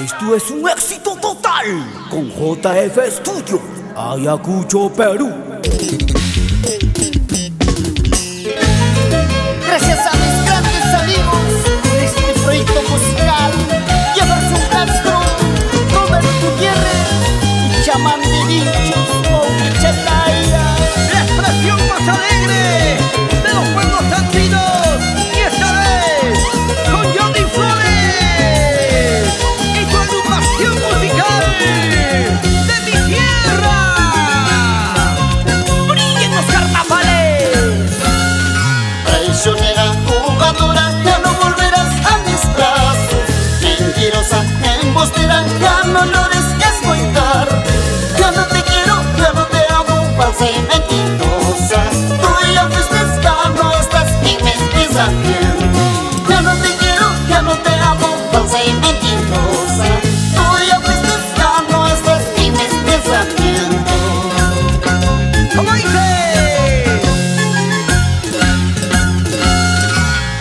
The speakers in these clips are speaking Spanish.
Esto es un éxito total con JF Studio, Ayacucho, Perú. Gracias a mis grandes amigos de este proyecto musical, Jefferson Castro, Robert Gutiérrez y Chamán de Dichos, Paul Chalaya. La expresión más alegre de los pueblos andinos, y esta vez con Johnny Flores y su agrupación musical de mi tierra. ¡Brillen los carnavales! Traicionera, jugadora, ya no volverás a mis brazos. Mentirosa, embustera, ya no llores, que es muy tarde. Ya no te quiero, ya no te amo, falsa y mentirosa. Tú ya fuiste, ya no estás en mis pensamientos. Ya no te quiero, ya no te amo, falsa y mentirosa. Tú ya fuiste, ya no estás en mis pensamientos. ¿Cómo dice?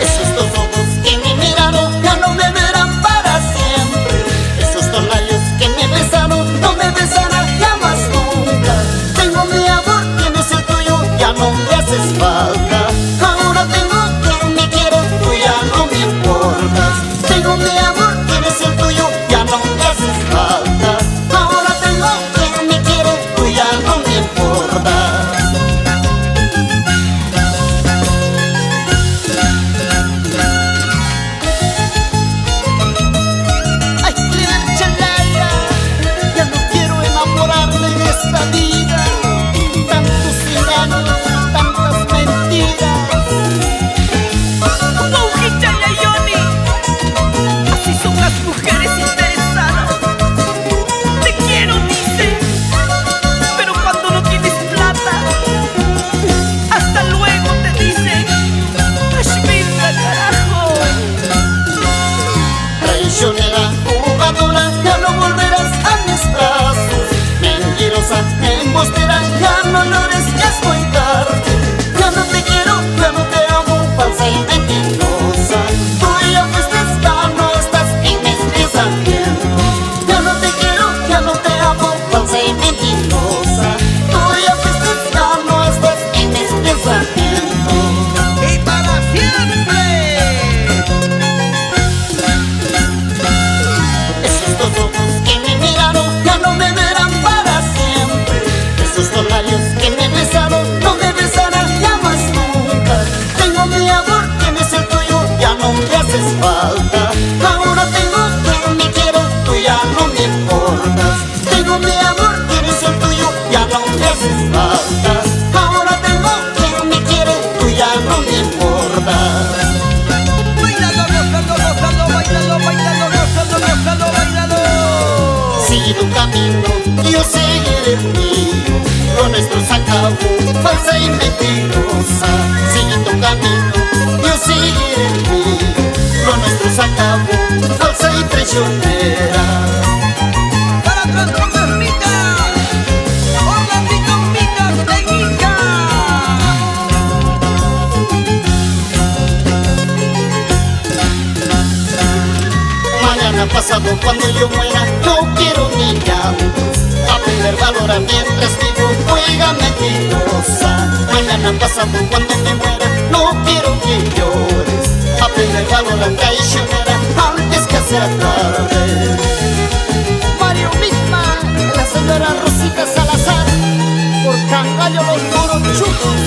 Esos dos ojos que me miraron ya no me verán para siempre. Esos dos labios que me besaron no me besarán jamás nunca. Tengo mi amor, tienes el tuyo, ya no me haces falta. Ahora tengo quien me quiere, tú ya no me importas. Tengo mi amor, tienes el tuyo, ya no me haces falta. Ahora tengo quien me quiere, tú ya no me importas. Ay, Clever Chalaya, ya no quiero enamorarme de esta vida. Tantos engaños, tantas mentiras. Pauji, Chaya y Johnny, así son las mujeres interesadas. Te quiero, dice, pero cuando no tienes plata, hasta luego te dicen. ¡Ashmirga, carajo! Traicionera, jugadora, ya no volverás a mis brazos. Mentirosa, embustera, ya no llores, ya es muy tarde. Ya no te quiero, ya no te amo, falsa y mentirosa. Tú ya fuiste, ya no estás en mis pensamientos. Ya no te quiero, ya no te amo, falsa y mentirosa. Tú ya fuiste, ya no estás en mis pensamientos. ¡Y para siempre! Esos dos ojos que me miraron ya no me verán para siempre. Esos dos labios que me besaron no me besarán jamás nunca. Tengo mi amor, tienes el tuyo, ya no me haces falta. Ahora tengo quien me quiere, tú ya no me importas. Tengo mi amor, tienes el tuyo, ya no me haces falta. Ahora tengo quien me quiere, tú ya no me importas. Bailando, gozando, gozando, bailando, bailando, gozando, gozando, bailando. Sigue tu camino, yo seguiré el mío. Lo nuestro se acabó, falsa y mentirosa. Sigue tu camino, yo seguiré el mío. Lo nuestro se acabó, falsa y traicionera. Para Transportes Mica, Orlandito Mica de Ica. Mañana pasado cuando yo muera, no quiero ni llantos. Aprender valor mientras vivo, juega mentirosa. Mañana pasado cuando me muera, no quiero que llores. Aprender valor traicionera antes que sea tarde. Mario Misma, la señora Rosita Salazar, por Cangallo los Moros Chucos.